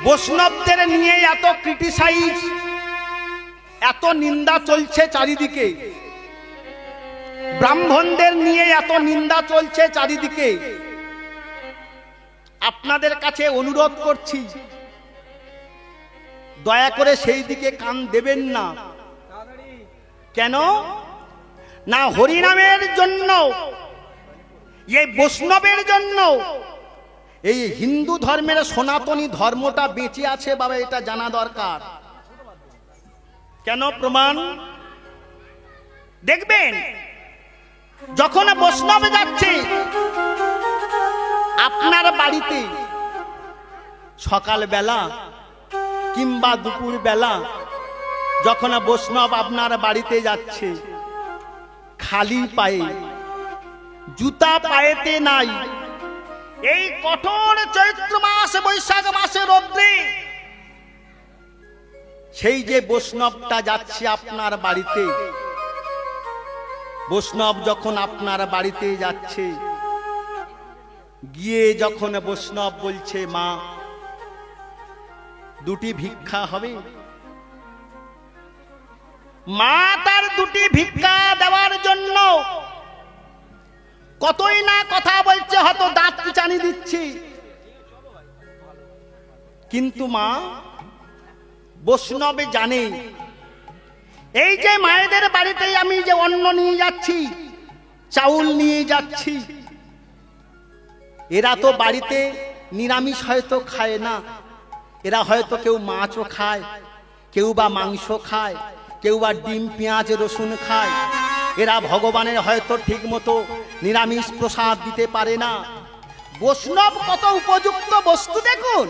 বৈষ্ণবদের নিয়ে এত ক্রিটিসাইজ, এত নিন্দা চলছে চারিদিকে, ব্রাহ্মণদের নিয়ে এত নিন্দা চলছে চারিদিকে। আপনাদের কাছে অনুরোধ করছি, দয়া করে সেই দিকে কান দেবেন না। কেন না, হরিনামের জন্য, এই বৈষ্ণবের জন্য এই হিন্দু ধর্মের সনাতনী ধর্মটা বেঁচে আছে বাবা, এটা জানা দরকার। কেন প্রমাণ দেখবেন, যখন বৈষ্ণব যাচ্ছে আপনার বাড়িতে সকাল বেলা কিংবা দুপুর বেলা, যখন বৈষ্ণব আপনার বাড়িতে যাচ্ছে খালি পায়ে, জুতা পায়েতে নাই, এই কঠোর চৈত্র মাস বৈশাখ মাসে রৌদ্রে সেই যে বৈষ্ণবটা যাচ্ছে আপনার বাড়িতে, বৈষ্ণব যখন আপনার বাড়িতে যাচ্ছে, গিয়ে যখন বৈষ্ণব বলছে মা দুটি ভিক্ষা হবে, মা তার দুটি ভিক্ষা দেওয়ার জন্য কতই না কথা বলছে, হয়তো দাঁত চানি দিচ্ছি, কিন্তু মা বৈষ্ণবে জানে এই যে মায়েদের বাড়িতে আমি যে অন্ন নিয়ে যাচ্ছি, চাউল নিয়ে যাচ্ছি, এরা তো বাড়িতে নিরামিষ হয়তো খায় না, এরা হয়তো কেউ মাছও খায়, কেউ বা মাংস খায়, কেউ বা ডিম পেঁয়াজ রসুন খায়, এরা ভগবানের হয়তো ঠিক মতো নিরামিষ প্রসাদ দিতে পারে না। বৈষ্ণব কত উপযুক্ত বস্তু দেখুন,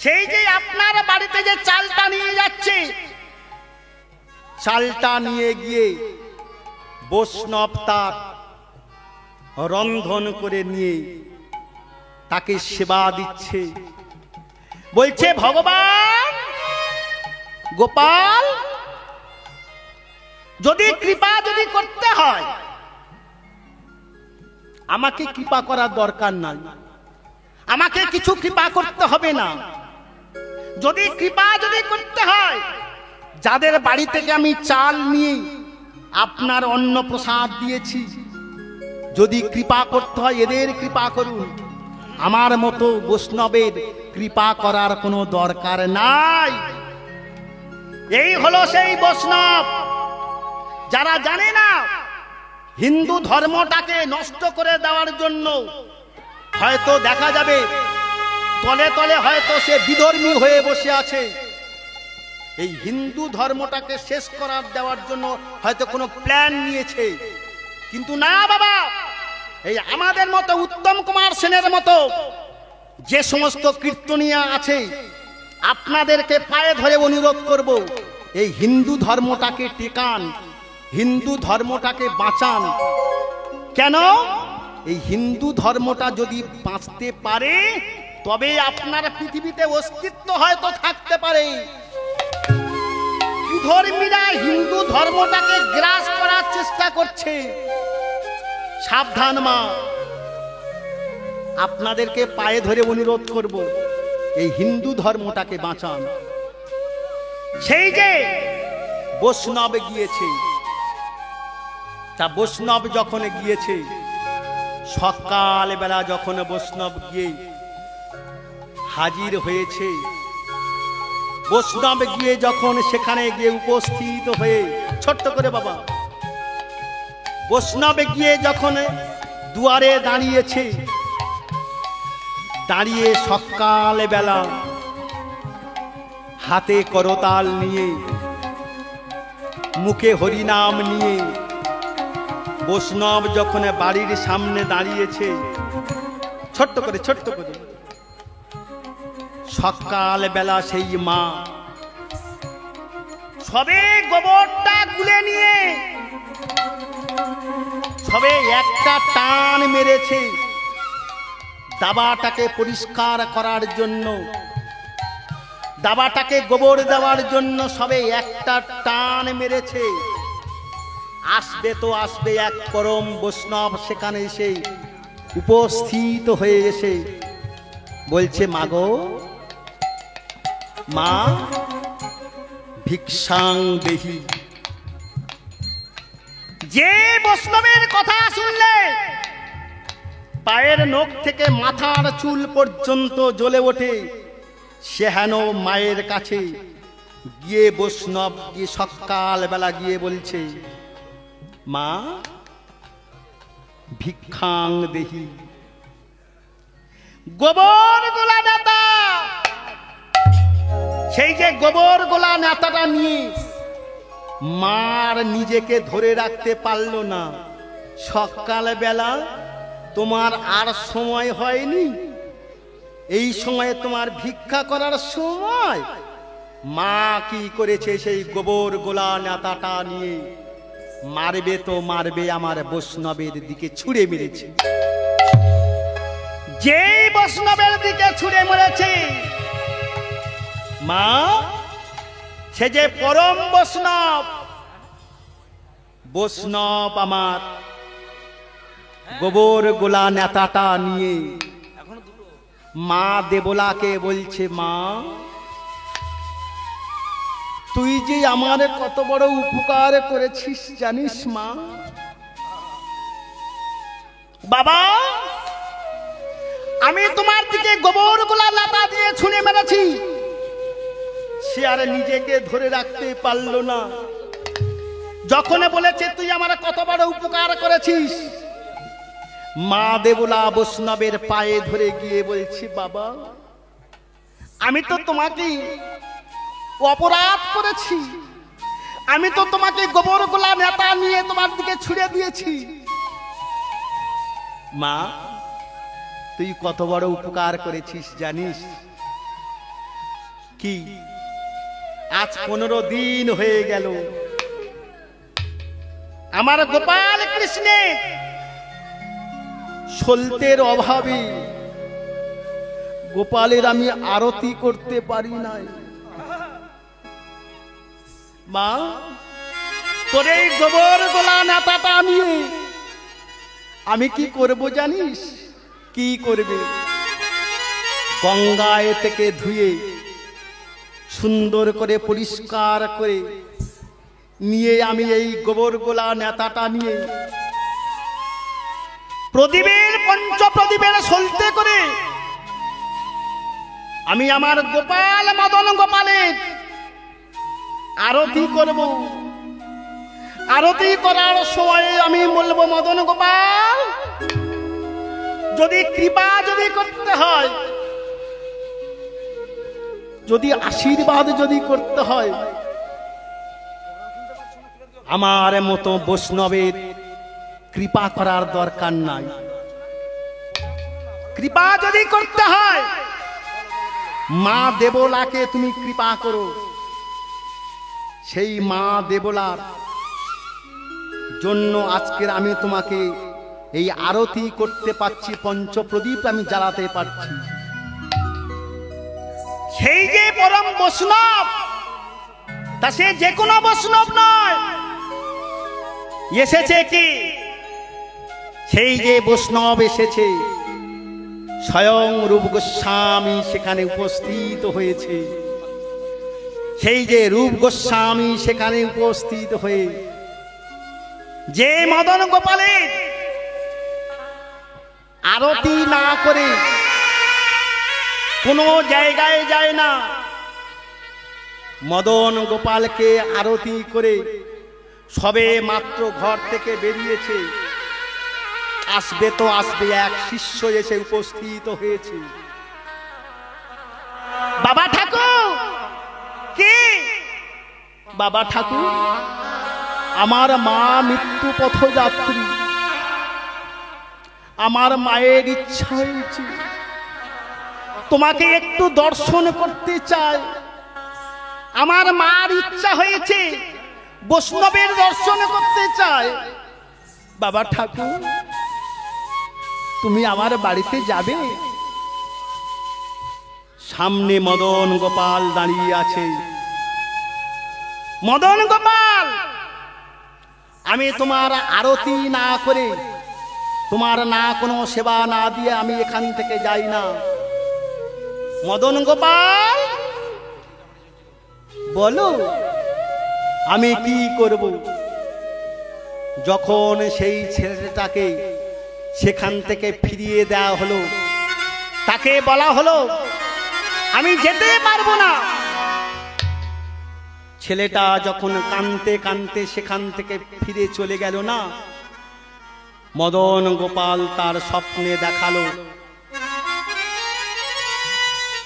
সেই যে আপনার বাড়িতে যে চালটা নিয়ে যাচ্ছে, চালটা নিয়ে গিয়ে বৈষ্ণব তার রন্ধন করে নিয়ে তাকে সেবা দিচ্ছে, বলছে ভগবান গোপাল যদি কৃপা যদি করতে হয়, আমাকে কৃপা করার দরকার নাই, আমাকে কিছু কৃপা করতে হবে না, যদি কৃপা যদি করতে হয়, যাদের বাড়ি থেকে আমি চাল নিয়ে আপনার অন্ন প্রসাদ দিয়েছি, যদি কৃপা করতে হয় এদের কৃপা করুন, আমার মতো বৈষ্ণবের কৃপা করার কোনো দরকার নাই। এই হলো সেই বৈষ্ণব যারা জানে না হিন্দু ধর্মটাকে নষ্ট করে দেওয়ার জন্য, হয়তো দেখা যাবে তলে তলে হয়তো সে বিধর্মী হয়ে বসে আছে, এই হিন্দু ধর্মটাকে শেষ করার দেওয়ার জন্য হয়তো কোনো প্ল্যান নিয়েছে, কিন্তু না বাবা, এই আমাদের মতো উত্তম কুমার সেনের মতো যে সমস্ত কীর্তনিয়া আছে, আপনাদেরকে পায়ে ধরে অনুরোধ করব, এই হিন্দু ধর্মটাকে টেকান, হিন্দু ধর্মটাকে বাঁচান। কেন, এই হিন্দু ধর্মটা যদি বাঁচতে পারে তবে আপনার পৃথিবীতে অস্তিত্ব হয়তো থাকতে পারে। কুধর্মীরা হিন্দু ধর্মটাকে গ্রাস করার চেষ্টা করছে, সাবধান মা, আপনাদেরকে পায়ে ধরে অনুরোধ করব, এই হিন্দু ধর্মটাকে বাঁচান। সেই যে বৈষ্ণব গিয়েছে, তা বৈষ্ণব যখন গিয়েছে, সকাল বেলা যখন বৈষ্ণব গিয়ে হাজির হয়েছে, বৈষ্ণব গিয়ে যখন সেখানে গিয়ে উপস্থিত হয়ে, ছোট্ট করে বাবা, বৈষ্ণব গিয়ে যখন দুয়ারে দাঁড়িয়েছে, দাঁড়িয়ে সকাল বেলা হাতে করতাল নিয়ে, মুখে হরিনাম নিয়ে বৈষ্ণব যখন বাড়ির সামনে দাঁড়িয়েছে, ছোট্ট করে সকাল বেলা সেই মা সবে গোবরটা গুলে নিয়ে সবে একটা টান মেরেছে দাবাটাকে পরিষ্কার করার জন্য, দাবাটাকে গোবর দেওয়ার জন্য সবে একটা টান মেরেছে। আসবে তো আসবে এক পরম বৈষ্ণব সেখানে এসে উপস্থিত হয়ে এসে বলছে, মাগো মা ভিক্ষাং দেহি। যে বৈষ্ণবের কথা শুনলে পায়ের নখ থেকে মাথার চুল পর্যন্ত জ্বলে ওঠে, সে হেন মায়ের কাছে গিয়ে বৈষ্ণব গিয়ে সকাল বেলা গিয়ে বলছে, মা ভিক্ষাং দেহি। গোবর গোলা নেতা, সেই যে গোবর গোলা নেতাটা নিয়ে মার নিজেকে ধরে রাখতে পারল না। সকাল বেলা তোমার আর সময় হয়নি, এই সময়ে তোমার ভিক্ষা করার সময়। মা কি করেছে, সেই গোবর গোলা নেতাটা নিয়ে মারবে তো মারবে, আমার বৈষ্ণবের দিকে ছুঁড়ে মেরেছে। যেই বৈষ্ণবের দিকে ছুঁড়ে মেরেছে, মা সে যে পরম বৈষ্ণব, বৈষ্ণব আমার গোবর গোলা নেতাটা নিয়ে মা দেবলাকে বলছে, মা তুই যে আমার কত বড় উপকার করেছিস জানিস মা। বাবা আমি তোমার দিকে গোবর গোলা নেতা দিয়ে ছুঁড়ে মেরেছি, সে আর নিজেকে ধরে রাখতে পারল না। যখন বলেছে তুই আমার কত বড় উপকার করেছিস, মা দেবলা বৈষ্ণবের পায়ে ধরে গিয়ে বলছি, বাবা আমি তো তোমাকে অপরাধ করেছি, আমি তো তোমাকে গোবর গোলা নেতা নিয়ে তোমার দিকে ছুড়ে দিয়েছি। মা তুই কত বড় উপকার করেছিস জানিস কি? আজ 15 দিন হয়ে গেল আমার গোপাল কৃষ্ণের সলতের অভাবে গোপালের আমি আরতি করতে পারি নাই। মা তোর এই গোবর গোলা নেতাটা নিয়ে আমি কি করব জানিস? কি করবে? গঙ্গায় থেকে ধুয়ে সুন্দর করে পরিষ্কার করে নিয়ে আমি এই গোবর গোলা নেতাটা নিয়ে প্রদীপের পঞ্চপ্রদীপের সলতে করে আমি আমার গোপাল মদন গোপালের আরতি করব। আরতি করার সময় আমি বলবো, মদন গোপাল যদি কৃপা যদি করতে হয়, যদি আশীর্বাদ যদি করতে হয়, আমার মতো বৈষ্ণবের কৃপা করার দরকার নাই। কৃপা যদি করতে হয় মা দেবলাকে তুমি কৃপা করো। সেই মা দেবলার জন্য আজকের আমি তোমাকে এই আরতি করতে পারছি, পঞ্চপ্রদীপ আমি জ্বালাতে পারছি। সেই যে পরম বৈষ্ণব, তা সে যে কোনো বৈষ্ণব নয়, এসেছে কি? সেই যে বৈষ্ণব এসেছে, স্বয়ং রূপ গোস্বামী সেখানে উপস্থিত হয়েছে। সেই যে রূপ গোস্বামী সেখানে উপস্থিত হয়ে যে মদন গোপালের আরতি না করে কোনো জায়গায় যায় না, মদন গোপালকে আরতি করে সবে মাত্র ঘর থেকে বেরিয়েছে, আসবে তো আসবে, এক শিষ্য এসে উপস্থিত হয়েছে। বাবা ঠাকুর কি? বাবা ঠাকুর আমার মা মৃত্যু পথযাত্রী, আমার মায়ের ইচ্ছা হয়েছে তোমাকে একটু দর্শন করতে চাই। আমার মার ইচ্ছা হয়েছে বৈষ্ণবের দর্শন করতে চাই। বাবা ঠাকুর তুমি আমার বাড়িতে যাবে? সামনে মদন গোপাল দাঁড়িয়ে আছে। মদন গোপাল আমি তোমার আরতি না করে, তোমার না কোনো সেবা না দিয়ে আমি এখান থেকে যাই না। মদন গোপাল বলো আমি কি করব? যখন সেই ছেলেটাকে সেখান থেকে ফিরিয়ে দেওয়া হলো, তাকে বলা হলো আমি যেতে পারবো না। ছেলেটা যখন কাঁদতে কাঁদতে সেখান থেকে ফিরে চলে গেল না, মদন গোপাল তার স্বপ্নে দেখালো,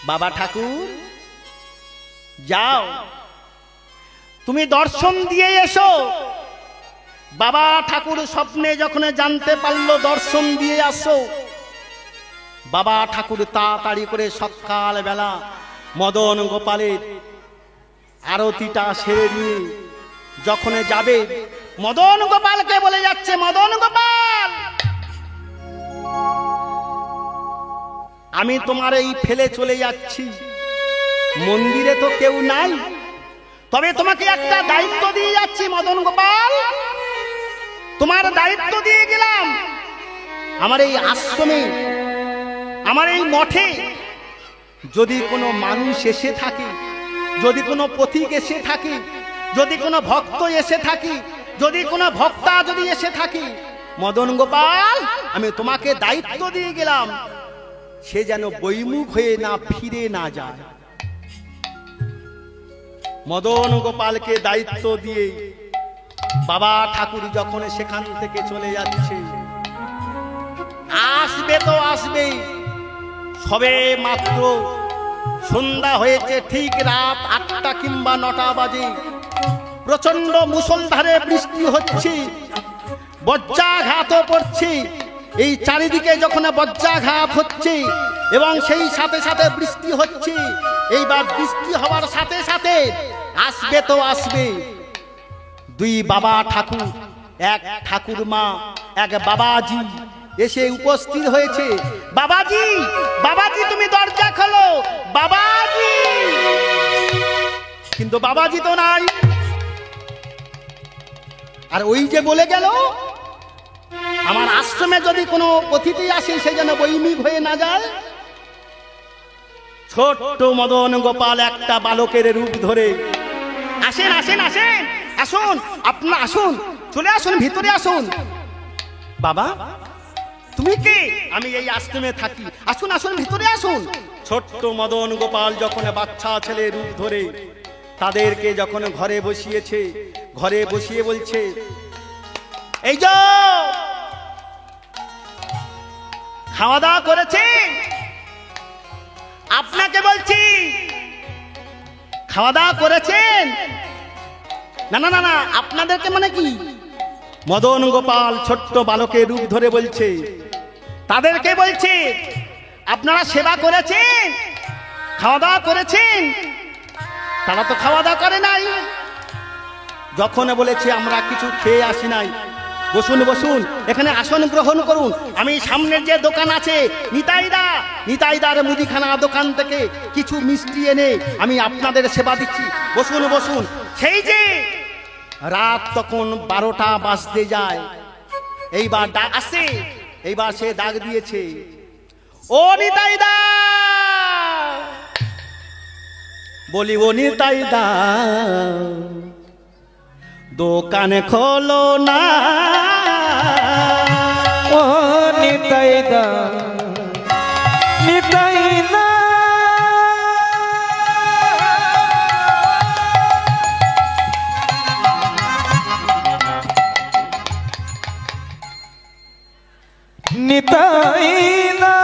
বাবা ঠাকুর যাও তুমি দর্শন দিয়ে এসো। বাবা ঠাকুর স্বপ্নে যখন জানতে পারলো দর্শন দিয়ে আসো, বাবা ঠাকুর তাড়াতাড়ি করে সকাল বেলা মদন গোপালের আরতিটা সেরে নিয়ে যখন যাবে, মদন গোপালকে বলে যাচ্ছে, মদন গোপাল আমি তোমার এই ফেলে চলে যাচ্ছি, মন্দিরে তো কেউ নাই, তবে তোমাকে একটা দায়িত্ব দিয়ে যাচ্ছি মদন গোপাল, তোমার দায়িত্ব দিয়ে গেলাম, আমার এই আশ্রমে আমার এই মঠে যদি কোনো মানুষ এসে থাকে, যদি কোনো পথিক এসে থাকে, যদি কোনো ভক্ত এসে থাকে, যদি কোনো ভক্তা যদি এসে থাকে, মদন গোপাল আমি তোমাকে দায়িত্ব দিয়ে গেলাম, সে যেন বৈমুখ হয়ে না ফিরে না যায়। মদন গোপালকে দায়িত্ব দিয়ে বাবা ঠাকুর যখন সেখান থেকে চলে যাচ্ছে, আসবে তো আসবে, সবে মাত্র সন্ধ্যা হয়েছে, ঠিক রাত 8টা কিংবা 9টা বাজে, প্রচন্ড মুষলধারে বৃষ্টি হচ্ছে, বজ্রাঘাতও পড়ছে, এই চারিদিকে যখন বজ্রাঘাত হচ্ছে এবং সেই সাথে সাথে বৃষ্টি হচ্ছে, এইবার বৃষ্টি হওয়ার সাথে সাথে আসবে তো আসবে, দুই বাবা ঠাকুর, এক ঠাকুর মা, এক বাবাজি এসে উপস্থিত হয়েছে। বাবাজি, বাবাজি তুমি দরজা খোলো, বাবাজি। কিন্তু বাবাজি তো নাই। আর ওই যে বলে গেল আমার আশ্রমে যদি কোনো অতিথি আসে সে যেন বৈমিক হয়ে না যায়। ছোট্ট মদন গোপাল একটা বালকের রূপ ধরে, আসেন আসেন আসেন, আসুন আপনার, আসুন চলে আসুন, ভিতরে আসুন। বাবা তুমি কে? আমি এই আশ্রমে থাকি, আসুন আসুন ভিতরে আসুন। ছোট্ট মদন গোপাল যখন বাচ্চা ছেলে রূপ ধরে তাদেরকে যখন ঘরে বসিয়েছে, ঘরে বসিয়ে বলছে, এই যে খাওয়া দাওয়া করেছে? আপনাকে বলছি খাওয়া দাওয়া করেছেন? না না না না, আপনাদেরকে মানে কি? মদন গোপাল ছোট্ট বালকের রূপ ধরে বলছে, তাদেরকে বলছে আপনারা সেবা করেছেন, খাওয়া দাওয়া করেছেন? তারা তো খাওয়া দাওয়া করে নাই। যখন বলেছে আমরা কিছু খেয়ে আসি নাই, বসুন বসুন, এখানে আসন গ্রহণ করুন, আমি সামনের যে দোকান আছে নিতাইদার মুদিখানা দোকান থেকে কিছু মিষ্টি এনে আমি আপনাদের সেবা দিচ্ছি, বসুন বসুন। সেই যে রাত তখন 12টা বাজতে যায়, এইবার ডাক আসে, এইবার সে ডাক দিয়েছে, ও নিতাইদা, বলি ও নিতাইদা দোকান খোলো না, ও নিতাইদা নিতাইদা নিতাইদা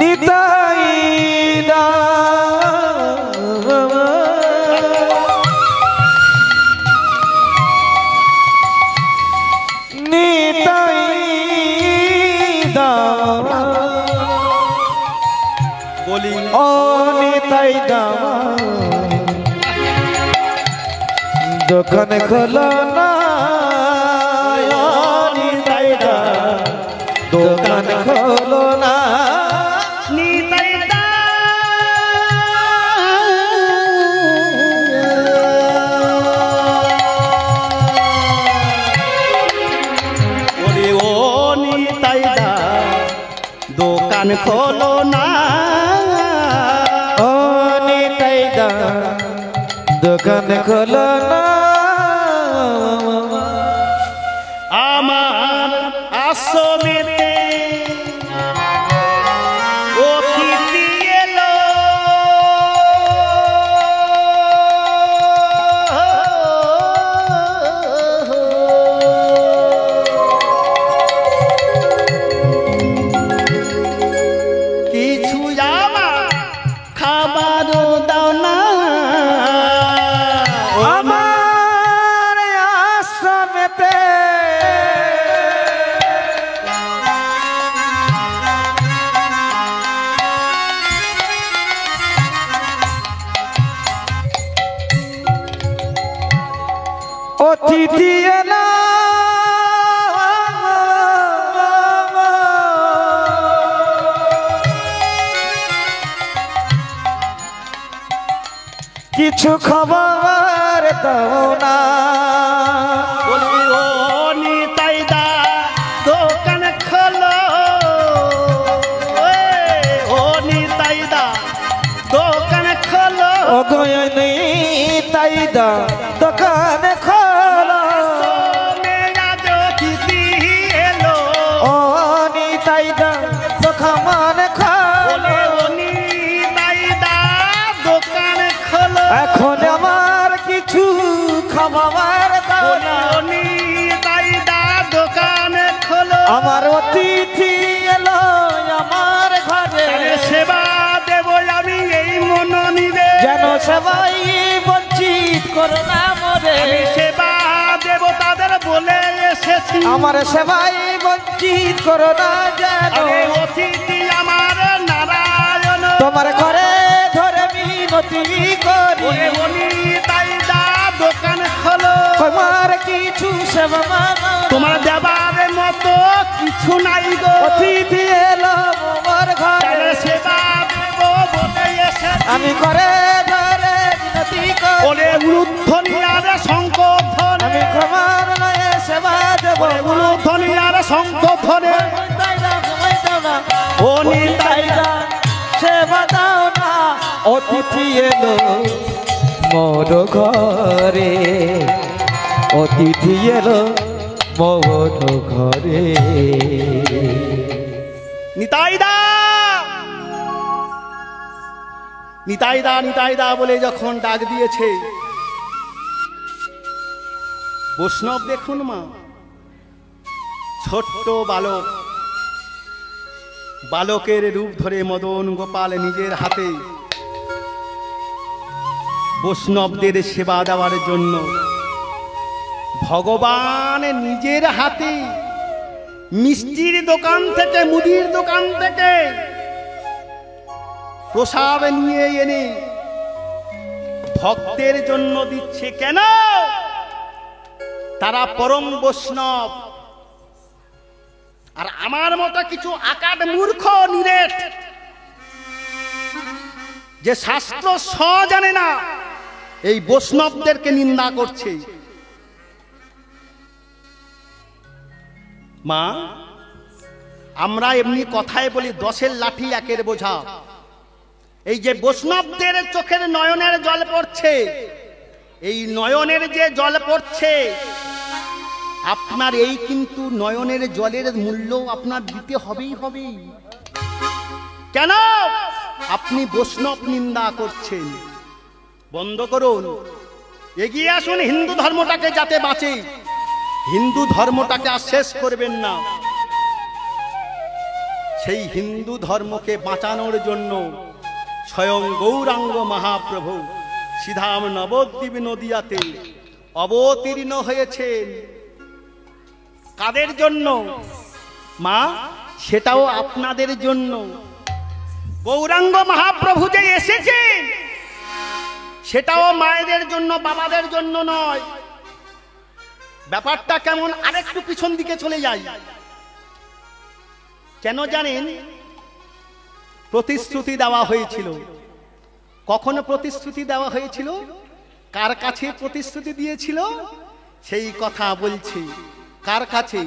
নিতাইদা নিতাইদা বলি ও নিতাইদা দোকান খোলো না, ও নিতাইদা দোকান খোলো না, নিতাইদা দোকান খোলো না, ও নিতাই দা দোকান খোলো না। আমার আশ্রমেতে অতিথি এলো, কিছু আমার খাবার দাও না, আমার আশ্রমেতে অতিথি এলো, কিছু খবর দাও না। বলবি ও নিতাই দা দোকান খোলো, ও নিতাই দা দোকান খোলো, ও গো নিতাই দা দোকান খোলো, আজ অতিথি এলো, ও নিতাই দা দোকান খোলো। ও নিতাই দা দোকান খোলো, এখন আমার কিছু খাবার দাও না। ও নিতাই দা দোকান খোলো, আমার অতিথি এলো আমার ঘরে, তাহলে সেবা দেব আমি এই মন নিবে, যেন সবাই বঞ্চিত করো না মরে। আমি সেবা দেব তাদের বলে এসেছি, আমার সেবাই বঞ্চিত করো না যেন, আরে অতিথি আমার নারায়ণ, তোমার ঘরে ধরে মিনতি করি। ওরে নিতাই দা দোকান খোলো, তোমার কিছু সেবা মানো, তোমার দেবার মতো কিছু নাই গো, অতিথি এলো আমার ঘরে, তাহলে সেবা দেব বলে এসেছি, আমি ঘরে ধরে মিনতি করি। ওরে উলুধ্বনি আর শঙ্খধ্বনি, আমি ক্ষমার নয়ে সেবা দেব, ওরে উলুধ্বনি আর শঙ্খধ্বনি, ও নিতাই দা সেবা দাও না। অতিথি এলো মোর ঘরে, অতিথি এলো মোর ঘরে। নিতাই দা নিতাই দা নিতাই দা বলে যখন ডাক দিয়েছে, বৈষ্ণব দেখুন মা, ছোট্ট বালক, বালকের রূপ ধরে মদন গোপাল নিজের হাতে বৈষ্ণবদের সেবা দেওয়ার জন্য ভগবান নিজের হাতে মিষ্টির দোকান থেকে, মুদির দোকান থেকে প্রসাদ নিয়ে এনে ভক্তের জন্য দিচ্ছে। কেন? তারা পরম বৈষ্ণব। আর আমার মতো কিছু আকাট মূর্খ নিরেট যে শাস্ত্র স জানে না, এই বৈষ্ণবদেরকে নিন্দা করছে। মা, আমরা এমনি কথায় বলি 10-এর লাঠি 1-এর বোঝা। এই যে বৈষ্ণবদের চোখের নয়নের জল পড়ছে, এই নয়নের যে জল পড়ছে, আপনার এই কিন্তু নয়নের জলের মূল্য আপনার দিতে হবেই হবে। কেন? আপনি বৈষ্ণব নিন্দা করছেন। বন্ধ করুন, এগিয়ে আসুন হিন্দু ধর্মটাকে যাতে বাঁচে। হিন্দু ধর্মটাকে আর শেষ করবেন না। সেই হিন্দু ধর্মকে বাঁচানোর জন্য স্বয়ং গৌরাঙ্গ মহাপ্রভু শ্রীধাম নবদ্বীপ নদিয়াতে অবতীর্ণ হয়েছেন। কাদের জন্য মা? সেটাও আপনাদের জন্য। গৌরাঙ্গ মহাপ্রভু যে এসেছেন সেটাও মায়েদের জন্য, বাবাদের জন্য নয়। ব্যাপারটা কেমন? আরেকটু পিছন দিকে চলে যাই। কেন জানেন? প্রতিশ্রুতি দেওয়া হয়েছিল। কখন প্রতিশ্রুতি দেওয়া হয়েছিল? কার কাছে প্রতিশ্রুতি দিয়েছিল? সেই কথা বলছি। কার কাছে?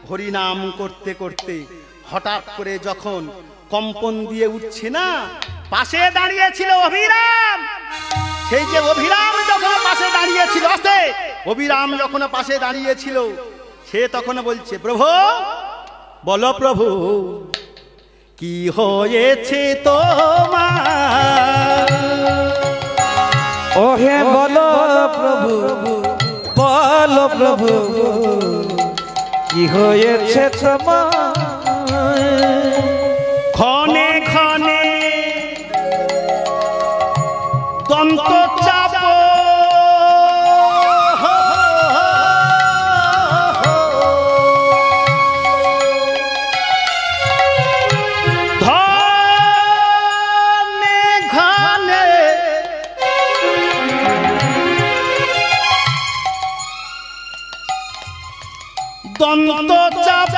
হরিনাম করতে করতে হঠাৎ করে যখন কম্পন দিয়ে উঠছে না। পাশে দাঁড়িয়েছিল অভিরাম। সেই যে অভিরাম যখন পাশে দাঁড়িয়েছিল, অভিরাম যখন পাশে দাঁড়িয়েছিল, সে তখন বলছে, প্রভু বলো প্রভু কি হয়েছে তোমার? ওহে বলো প্রভু, বলো প্রভু কি হয়েছে তোমার? ক্ষণে ক্ষণে দন্ত চাপ ঘনে ঘনে দন্ত চাপ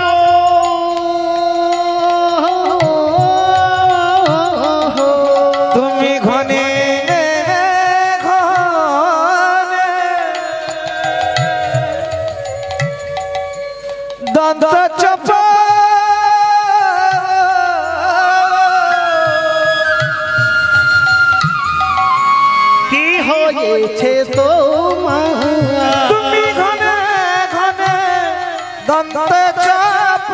তুমি ঘনে ঘনে দন্ত চাপ কি হয়েছে তোমার? তুমি ঘনে ঘনে দন্ত চাপ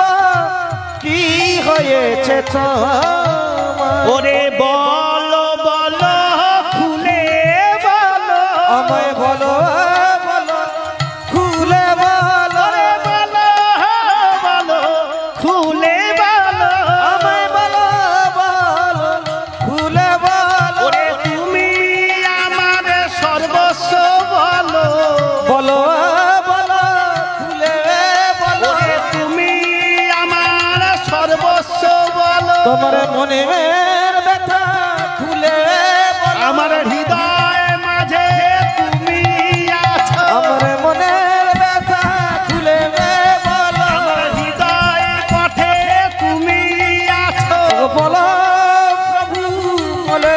কি হয়েছে তোমার? ওরে বলো বলো খুলে বলো, আমায় বলো বলো খুলে বলো, ওরে বলো বলো খুলে বলো, আমায় বলো বলো খুলে বলো, ওরে তুমি আমার সর্বস্ব বলো, বলো বলো খুলে বলো, ওরে তুমি আমার সর্বস্ব বলো, তোমার মনের ব্যথা খুলে বলো, আমার হৃদয় মাঝে তুমি আছো, আমার মনের ব্যথা খুলে বলো, আমার হৃদয় পথে তুমি আছো, বলো প্রভু বলে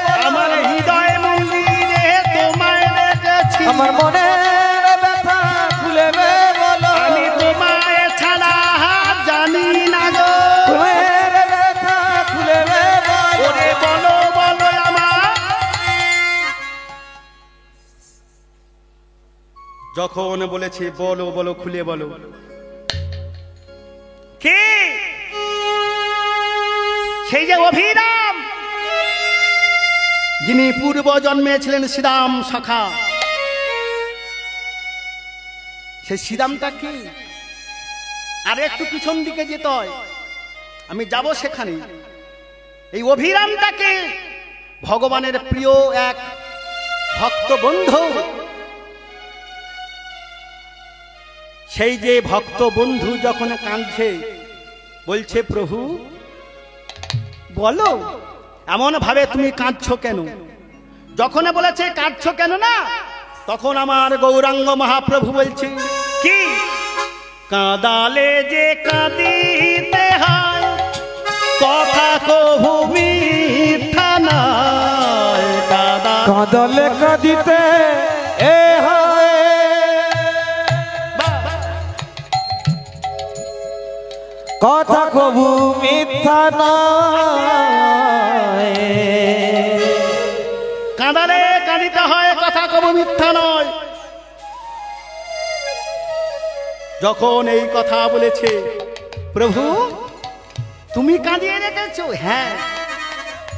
বলো, আমার হৃদয় মন্দিরে তোমায় রেখেছি, আমার মনের ব্যথা খুলে বলো, আমি তোমায় ছাড়া জানি না গো, মনের ব্যথা খুলে বলো, ওরে বলো বলো আমার। যখন বলেছে বলো বলো খুলে বলো, কে? সেই যে অভিরাম, যিনি পূর্ব জন্মে ছিলেন শ্রীরাম শাখা। সেই শ্রীরামটা কি? আর একটু পিছন দিকে যেতে হয়, আমি যাব সেখানে। এই অভিরামটাকে ভগবানের প্রিয় এক ভক্ত বন্ধু। সেই যে ভক্ত বন্ধু যখন কাঁদছে, বলছে প্রভু বলো এমন ভাবে তুমি কাঁদছো কেন? যখন বলেছে কাঁদছো কেন না, তখন আমার গৌরাঙ্গ মহাপ্রভু বলছে কি, কাঁদালে যে কাঁদিতে হয়, কথা কহু মিথ্যা নয়, কাঁদলে কাঁদিতে এ হয়, কথা কবু মিথ্যা নয়, কাঁদালে কাঁদিতে হয়, কথা কবু মিথ্যা নয়। যখন এই কথা বলেছে, প্রভু তুমি কাঁদিয়ে রেখেছো? হ্যাঁ।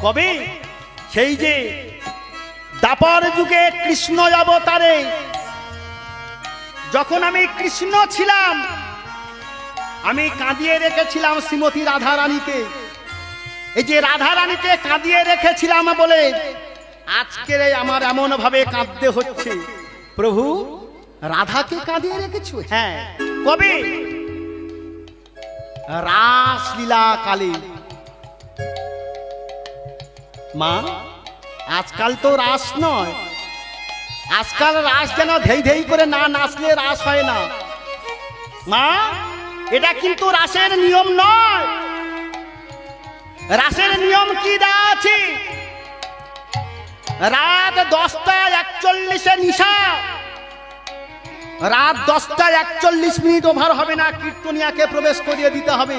কবে? সেই যে দাপর যুগে কৃষ্ণ অবতারে, যখন আমি কৃষ্ণ ছিলাম, আমি কাঁদিয়ে রেখেছিলাম শ্রীমতী রাধা রানীকে। এই যে রাধা রানীকে কাঁদিয়ে রেখেছিলাম বলে আজকের আমার এমন ভাবে কাঁদতে হচ্ছে। প্রভু রাধাকে কাঁদিয়ে রেখেছো? হ্যাঁ। কবে? রাসলীলা কালে। মা আজকাল তো রাস নয়, আজকাল রাস যেন ধেই ধেই করে না নাচলে রাস হয় না। মা এটা কিন্তু রাসের নিয়ম নয়। রাসের নিয়ম কি দেওয়া আছে? রাত 10টা 41 নিশা, রাত 10টা 41 ওভার হবে না, কীর্তনিয়াকে প্রবেশ করিয়ে দিতে হবে।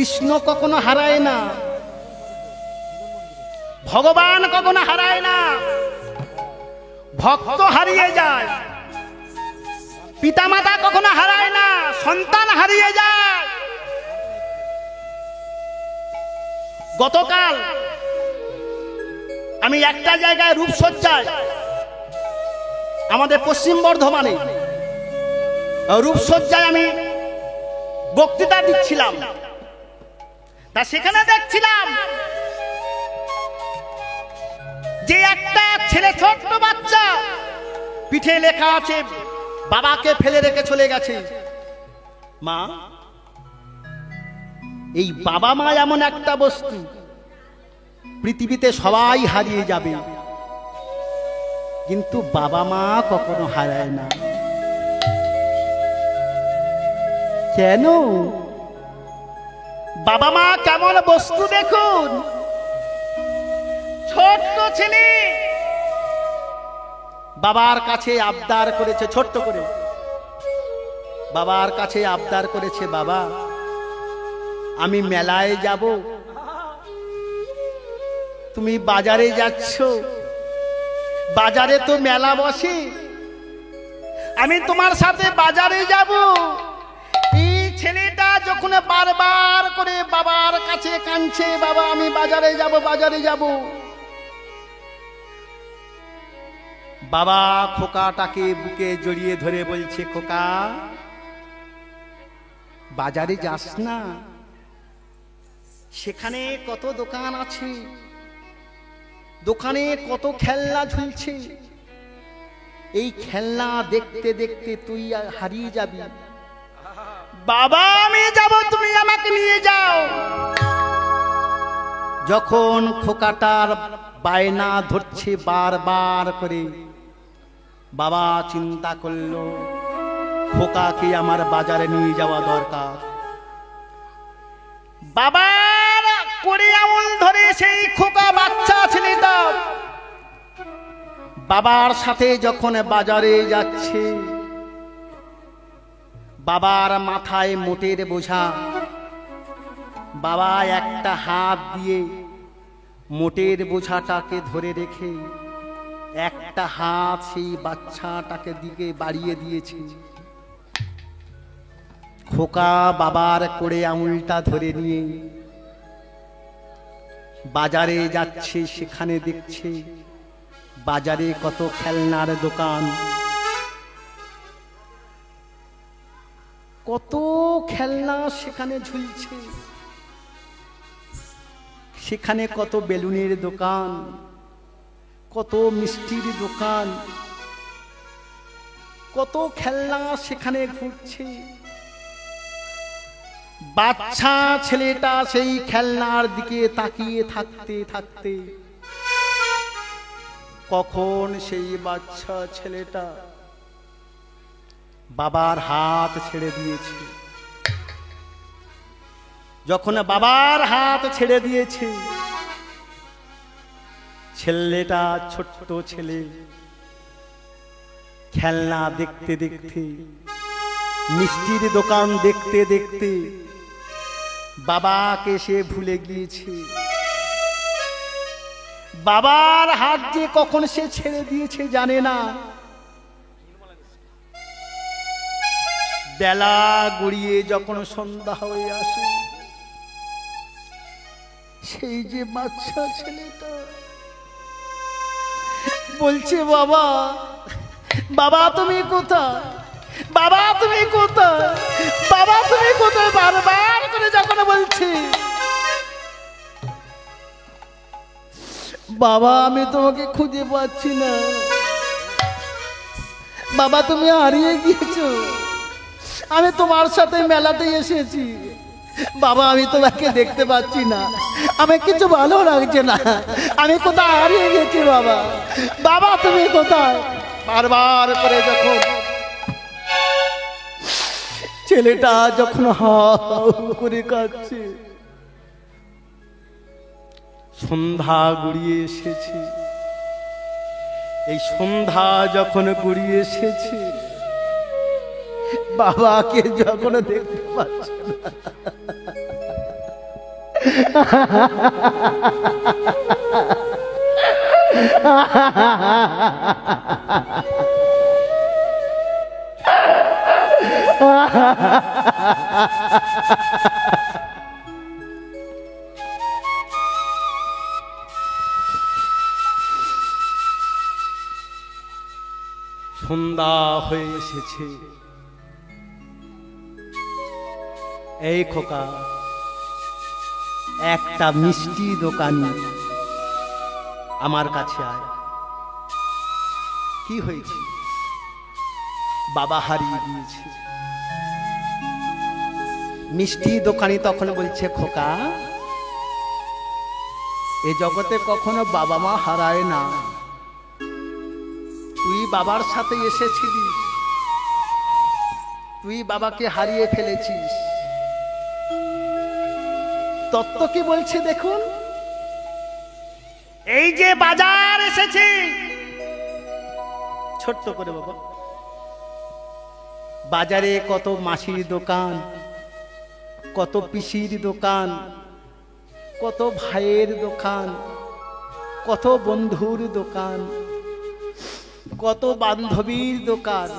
কৃষ্ণ কখনো হারায় না, ভগবান কখনো হারায় না। ভক্ত হারিয়ে যায়, পিতামাতা কখনো হারায় না, সন্তান হারিয়ে যায়। গতকাল আমি একটা জায়গায় রূপসজ্জায়, আমাদের পশ্চিম বর্ধমানে রূপসজ্জায় আমি বক্তৃতা দিচ্ছিলাম। তা সেখানে দেখছিলাম যে একটা ছেলে, ছোট্ট বাচ্চা, পিঠে লেখা আছে বাবাকে ফেলে রেখে চলে গেছে। মা, এই বাবা মা এমন একটা বস্তু, পৃথিবীতে সবাই হারিয়ে যাবে, কিন্তু বাবা মা কখনো হারায় না। কেন? বাবা মা কেমন বস্তু দেখুন। ছোট্ট ছেলে বাবার কাছে আবদার করেছে, ছোট্ট করে বাবার কাছে আবদার করেছে, বাবা আমি মেলায় যাব, তুমি বাজারে যাচ্ছ, বাজারে তো মেলা বসে, আমি তোমার সাথে বাজারে যাব। এই ছেলেটা যখন বারবার করে বাবার কাছে কাঁদছে, বাবা আমি বাজারে যাব, বাজারে যাব। বাবা খোকাটাকে বুকে জড়িয়ে ধরে বলছে, খোকা বাজারে যাস না, সেখানে কত দোকান আছে, দোকানে কত খেলনা ঝুলছে, এই খেলনা দেখতে দেখতে তুই হারিয়ে যাবি। বাবা আমি যাব, তুমি আমাকে নিয়ে যাও। যখন খোকাটার বায়না ধরছে বারবার করে, বাবা চিন্তা করলো খোকাকে আমার বাজারে নিয়ে যাওয়া দরকার। বাবার করে আঙুল ধরে সেই খোকা বাচ্চা ছেলেটা বাবার সাথে যখন বাজারে যাচ্ছে, বাবার মাথায় মোটের বোঝা, বাবা একটা হাত দিয়ে মোটের বোঝাটাকে ধরে রেখে একটা হাত সেই বাচ্চাটাকে দিকে বাড়িয়ে দিয়েছে। খোকা বাবার করে আঙুলটা ধরে নিয়ে বাজারে যাচ্ছে, সেখানে দেখছে বাজারে কত খেলনার দোকান, কত খেলনা সেখানে ঝুলছে, সেখানে কত বেলুনের দোকান, কত মিষ্টির দোকান, কত খেলনা সেখানে ঘুরছে। বাচ্চা ছেলেটা সেই খেলনার দিকে তাকিয়ে থাকতে থাকতে কখন সেই বাচ্চা ছেলেটা বাবার হাত ছেড়ে দিয়েছে। যখন বাবার হাত ছেড়ে দিয়েছে, ছেলেটা, ছোট্ট ছেলে, খেলনা দেখতে দেখতে, মিষ্টির দোকান দেখতে দেখতে বাবাকে সে ভুলে গিয়েছে। বাবার হাত যে কখন সে ছেড়ে দিয়েছে জানে না। বেলা গড়িয়ে যখন সন্ধ্যা হয়ে আসে, সেই যে বাচ্চা ছেলেটা বলছে, বাবা বাবা তুমি কোথায়, বাবা তুমি কোথায়, বাবা তুমি কোথায়, বারবার করে যখন বলছি, বাবা আমি তোমাকে খুঁজে পাচ্ছি না, বাবা তুমি হারিয়ে গিয়েছো, আমি তোমার সাথে মেলাতে এসেছি, বাবা আমি তোমাকে দেখতে পাচ্ছি না, আমি কিছু ভালো লাগছে না, আমি কোথায় হারিয়ে গেছি, বাবা বাবা তুমি কোথায়। বারবার করে যখন ছেলেটা যখন হাউ করে কাঁদছে, সন্ধ্যা গড়িয়ে এসেছে। এই সন্ধ্যা যখন গড়িয়ে এসেছে, বাবাকে যখন দেখতে পাচ্ছে না, সন্ধ্যা হয়ে এসেছে। এই খোকা, একটা মিষ্টি দোকানি আমার কাছে আয়। কি হয়েছে? বাবা হারিয়ে গিয়েছে। মিষ্টি দোকানি তখন বলছে, খোকা, এ জগতে কখনো বাবা মা হারায় না। তুই বাবার সাথে এসেছিলিস, তুই বাবাকে হারিয়ে ফেলেছিস। তত্ত্ব কি বলছে দেখুন। এই যে বাজার এসেছে, ছোট্ট করে বাবা, বাজারে কত মাসির দোকান, কত পিসির দোকান, কত ভাইয়ের দোকান, কত বন্ধুর দোকান, কত বান্ধবীর দোকান।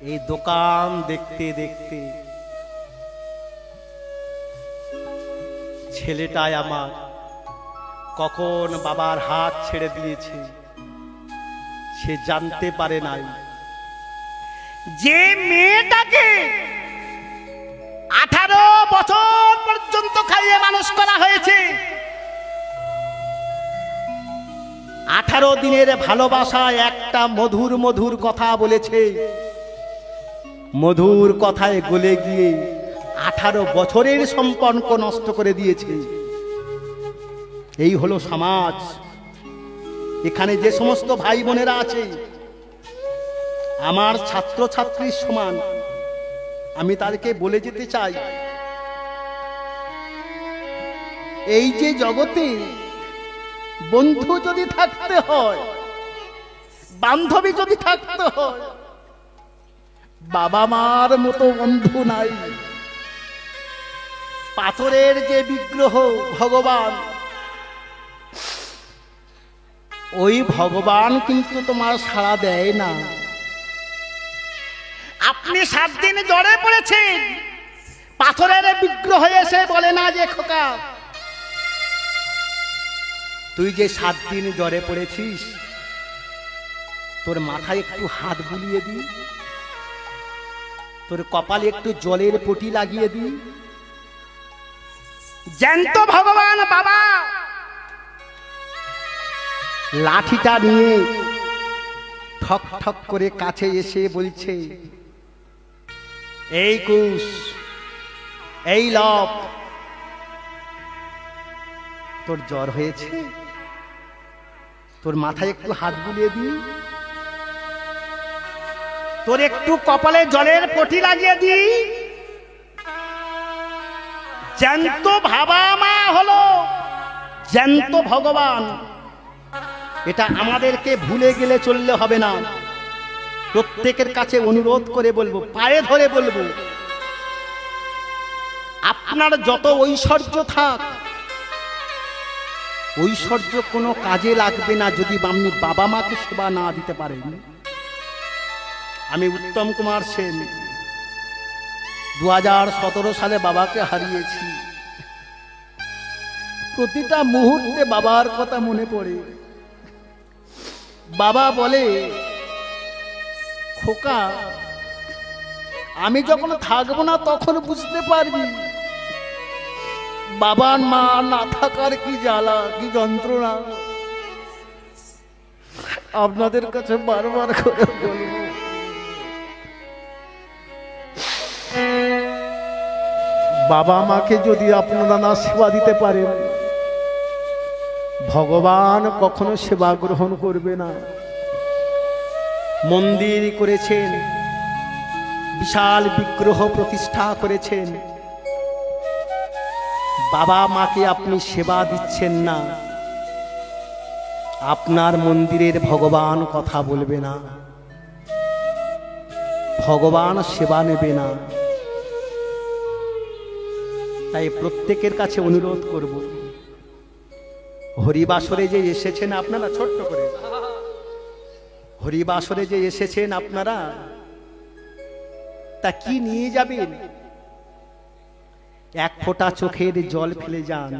এই দোকান দেখতে দেখতে ছেলেটাই আমার কখন বাবার হাত ছেড়ে দিয়েছে সে জানতে পারে নাই। যে মেয়েটাকে 18 বছর পর্যন্ত খাইয়ে মানুষ করা হয়েছে, 18 দিনের ভালোবাসায় একটা মধুর মধুর কথা বলেছে, মধুর কথায় গলে গিয়ে 18 বছরের সম্পর্ক নষ্ট করে দিয়েছে। এই হলো সমাজ। এখানে যে সমস্ত ভাই বোনেরা আছে আমার ছাত্র ছাত্রীর সমান, আমি তাদেরকে বলে যেতে চাই, এই যে জগতে বন্ধু যদি থাকতে হয়, বান্ধবী যদি থাকতে হয়, বাবা মার মতো বন্ধু নাই। পাথরের যে বিগ্রহ ভগবান, ওই ভগবান কিন্তু তোমার সাড়া দেয় না। আপনি 7 দিন জ্বরে পড়েছেন, পাথরের বিগ্রহ এসে বলে না যে খোকা, তুই যে 7 দিন জ্বরে পড়েছিস, তোর মাথায় একটু হাত বুলিয়ে দি, তোর কপালে একটু জলের পটি লাগিয়ে দি। জ্যান্ত ভগবান বাবা লাঠিটা নিয়ে ঠক ঠক করে কাছে এসে বলছে, এই কুশ, এই লব, তোর জ্বর হয়েছে, তোর মাথায় একটু হাত বুলিয়ে দি, তোর একটু কপালে জলের পটি লাগিয়ে দি। জ্যান্ত বাবা মা হলো জ্যান্ত ভগবান। এটা আমাদেরকে ভুলে গেলে চললে হবে না। প্রত্যেকের কাছে অনুরোধ করে বলবো, পায়ে ধরে বলবো, আপনার যত ঐশ্বর্য থাক, ঐশ্বর্য কোনো কাজে লাগবে না যদি আপনি বাবা মাকে সেবা না দিতে পারেন। আমি উত্তম কুমার সেন 2017 সালে বাবাকে হারিয়েছি। প্রতিটা মুহূর্তে বাবার কথা মনে পড়ে। বাবা বলে, খোকা, আমি যখন থাকবো না তখন বুঝতে পারবি বাবার মা না থাকার কি জ্বালা, কি যন্ত্রণা। আপনাদের কাছে বারবার করে বলবো, বাবা মাকে যদি আপনারা না সেবা দিতে পারেন, ভগবান কখনো সেবা গ্রহণ করবে না। মন্দির করেছেন, বিশাল বিগ্রহ প্রতিষ্ঠা করেছেন, বাবা মাকে আপনি সেবা দিচ্ছেন না, আপনার মন্দিরের ভগবান কথা বলবে না, ভগবান সেবা নেবে না। তাই প্রত্যেকের কাছে অনুরোধ করব, হরিবাসরে যে এসেছেন আপনারা, ছোট্ট করে হরিবাসরে যে এসেছেন আপনারা, তা কি নিয়ে যাবেন? এক ফোঁটা চোখের জল ফেলে যান,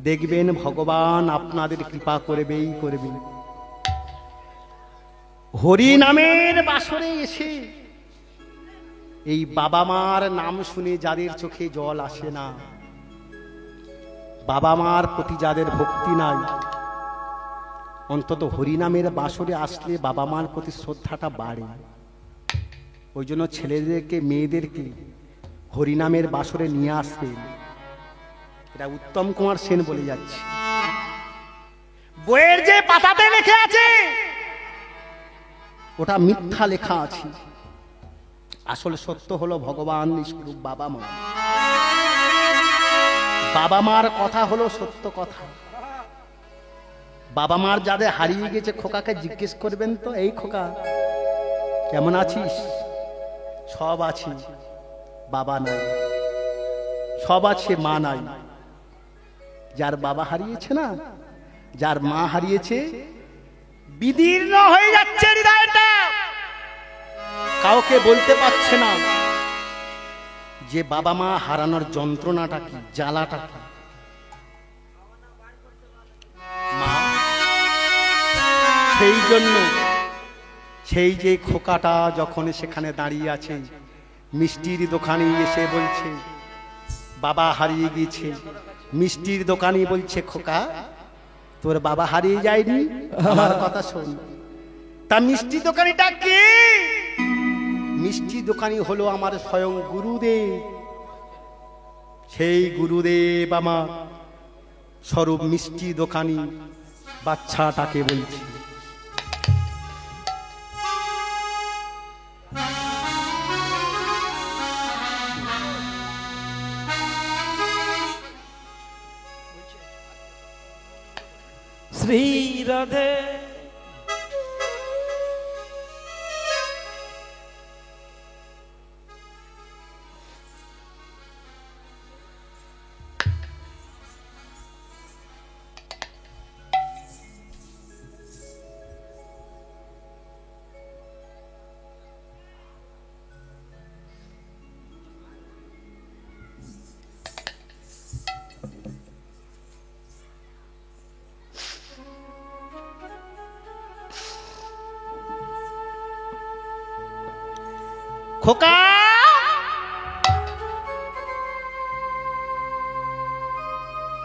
দেখবেন ভগবান আপনাদের কৃপা করবেই করবেন। হরি নামের বাসরে এসে এই বাবা মার নাম শুনে যাদের চোখে জল আসে না, বাবা মার প্রতি যাদের ভক্তি নাই, অন্তত হরিনামের বাসরে আসলে বাবা মার প্রতি শ্রদ্ধাটা বাড়ে। ওই জন্য ছেলেদেরকে মেয়েদেরকে হরিনামের বাসরে নিয়ে আসবেন। এটা উত্তম কুমার সেন বলে যাচ্ছে। বইয়ের যে পাতাতে লেখা আছে ওটা মিথ্যা লেখা আছে, আসলে সত্য হলো ভগবান স্বরূপ বাবা মা। বাবা মার কথা হলো সত্য কথা। বাবা মার যাদের হারিয়ে গেছে, খোকাকে জিজ্ঞেস করবেন তো, এই খোকা কেমন আছিস? সব আছি, বাবা নাই। সব আছে, মা নাই। যার বাবা হারিয়েছে না, যার মা হারিয়েছে, বিদীর্ণ হয়ে যাচ্ছে হৃদয়টা, কাউকে বলতে পারছে না যে বাবা মা হারানোর যন্ত্রণাটা কি, জ্বালাটা কি। মা সেই জন্য সেই যে খোকাটা যখন সেখানে দাঁড়িয়ে আছে, মিষ্টির দোকানে এসে বলছে বাবা হারিয়ে গিয়েছে। মিষ্টির দোকানি বলছে, খোকা তোর বাবা হারিয়ে যায়নি, আমার কথা শোন। তা মিষ্টি দোকানিটা কে? মিষ্টি দোকানি হলো আমার স্বয়ং গুরুদেব। সেই গুরুদেব আমার স্বরূপ মিষ্টি দোকানি বাচ্চাটাকে বলছে। শ্রী রাধে খোকা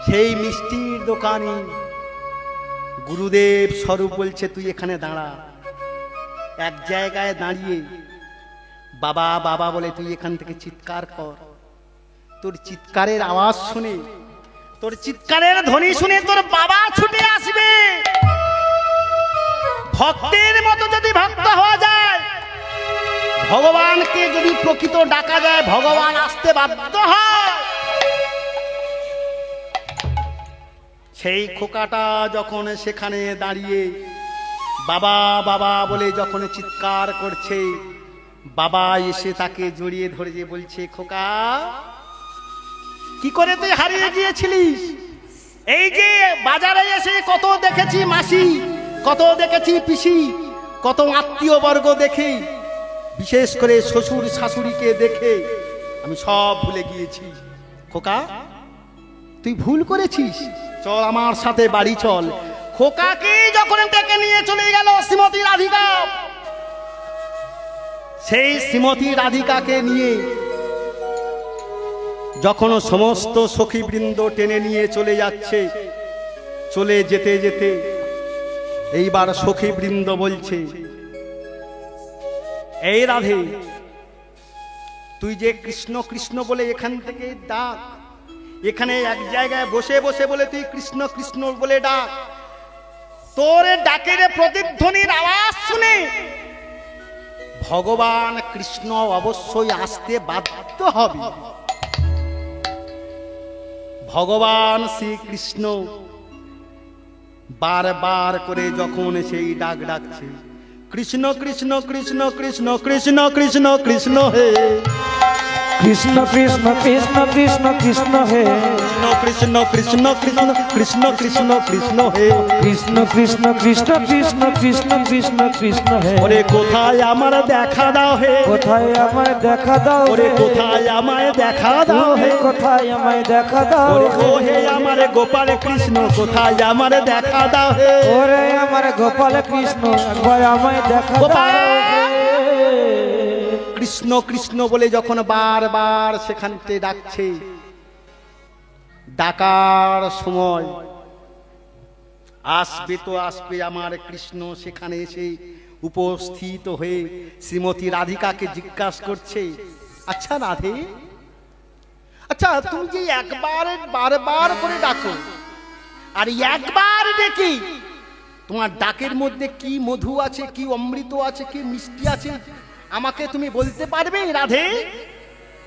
সেই মিষ্টির দোকানি গুরুদেব স্বরূপ বলছে, তুই এখানে দাঁড়া। এক জায়গায় দাঁড়িয়ে বাবা বাবা বলে তুই এখান থেকে চিৎকার কর। তোর চিৎকারের আওয়াজ শুনে, তোর চিৎকারের ধ্বনি শুনে তোর বাবা ছুটে আসবে। ভক্তের মতো যদি ভক্ত হওয়া যায়, ভগবানকে যদি প্রকৃত ডাকা যায়, ভগবান আসতে বাধ্য হয়। সেই খোকাটা যখন সেখানে দাঁড়িয়ে বাবা বাবা বলে যখন চিৎকার করছে, বাবা এসে তাকে জড়িয়ে ধরে যে বলছে, খোকা কি করে তুই হারিয়ে গিয়েছিলিস? এই যে বাজারে এসে কত দেখেছি মাসি, কত দেখেছি পিসি, কত আত্মীয় বর্গ দেখে, বিশেষ করে শ্বশুর শাশুড়িকে দেখে আমি সব ভুলে গিয়েছি। খোকা তুই ভুল করেছিস, চল আমার সাথে বাড়ি চল। খোকাকে যখন ডেকে নিয়ে চলে গেল শ্রীমতী রাধিকা, সেই শ্রীমতী রাধিকাকে নিয়ে যখন সমস্ত সখীবৃন্দ টেনে নিয়ে চলে যাচ্ছে, চলে যেতে যেতে এইবার সখীবৃন্দ বলছে, এই রাধে তুই যে কৃষ্ণ কৃষ্ণ বলে এখান থেকে ডাক, এখানে এক জায়গায় বসে বসে বলে তুই কৃষ্ণ কৃষ্ণ বলে ডাক, তোর ডাকের প্রতিধ্বনির আওয়াজ শুনে ভগবান কৃষ্ণ অবশ্যই আসতে বাধ্য হবে। ভগবান শ্রীকৃষ্ণ বারবার করে যখন সেই ডাক ডাকছে, কৃষ্ণ কৃষ্ণ কৃষ্ণ কৃষ্ণ কৃষ্ণ কৃষ্ণ কৃষ্ণ হে কৃষ্ণ কৃষ্ণ কৃষ্ণ কৃষ্ণ কৃষ্ণ হে কৃষ্ণ কৃষ্ণ কৃষ্ণ কৃষ্ণ কৃষ্ণ কৃষ্ণ হে কৃষ্ণ কৃষ্ণ কৃষ্ণ কৃষ্ণ কৃষ্ণ কৃষ্ণ কৃষ্ণ হে ওরে কোথায় আমার দেখা দাও হে কোথায় আমায় দেখা দাও ওরে কোথায় আমায় দেখা দাও হে কোথায় আমায় দেখা দাও ওরে ও হে আমার গোপাল কৃষ্ণ কোথায় আমার দেখা দাও হে ওরে আমার গোপাল কৃষ্ণ একবার আমায় দেখা দাও কৃষ্ণ কৃষ্ণ বলে যখন বারবার সেখানতে ডাকছে, ডাকার সময় আসবে তো আসবে আমার কৃষ্ণ সেখানে এসে উপস্থিত হয়ে শ্রীমতী রাধিকাকে জিজ্ঞাসা করছে, আচ্ছা রাধে, আচ্ছা তুমি যে একবার বারবার করে ডাকো আর একবার ডেকে তোমার ডাকের মধ্যে কি মধু আছে, কি অমৃত আছে, কি মিষ্টি আছে আমাকে তুমি বলতে পারবে রাধে?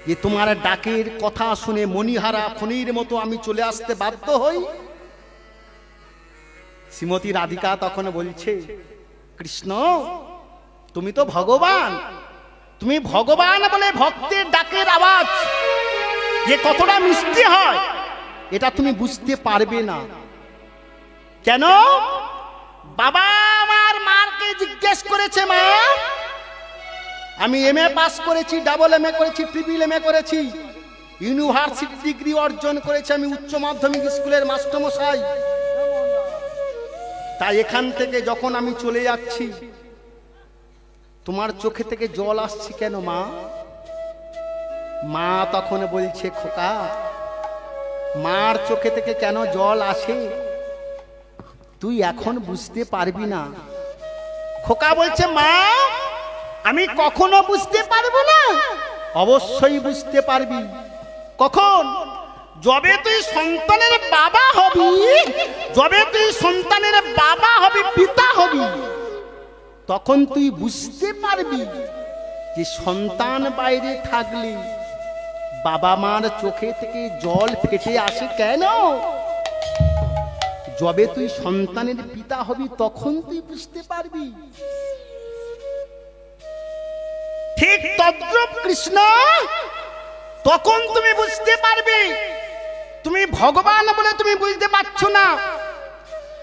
যে তোমার ডাকের কথা শুনে মণিহারা ফণির মতো আমি চলে আসতে বাধ্য হই। শ্রীমতী রাধিকা তখন বলছে, কৃষ্ণ তুমি তো ভগবান, তুমি ভগবান বলে ভক্তের ডাকের আওয়াজ যে কতটা মিষ্টি হয় এটা তুমি বুঝতে পারবে না। কেন? বাবা আমার মাকে জিজ্ঞেস করেছে, মা আমি এমএ পাস করেছি, ডাবল এমএ করেছি, ট্রিপল এমএ করেছি, ইউনিভার্সিটি ডিগ্রি অর্জন করেছি, আমি উচ্চ মাধ্যমিক স্কুলের মাস্টারমশাই, তাই এখান থেকে যখন আমি চলে যাচ্ছি তোমার চোখে থেকে জল আসছে কেন মা? মা তখন বলছে, খোকা মার চোখে থেকে কেন জল আসে তুই এখন বুঝতে পারবি না। খোকা বলছে, মা আমি কখনো বুঝতে পারবো না। অবশ্যই বুঝতে পারবি। কখন? যবে তুই সন্তানের বাবা হবি, যবে তুই সন্তানের বাবা হবি, পিতা হবি, তখন তুই বুঝতে পারবি যে সন্তান বাইরে থাকলে বাবা মার চোখে থেকে জল ফেটে আসে কেন। যবে তুই সন্তানের পিতা হবি তখন তুই বুঝতে পারবি। ঠিক তদ্রূপ কৃষ্ণ, তখন তুমি বুঝতে পারবে। তুমি ভগবান বলে তুমি বুঝতে পারছো না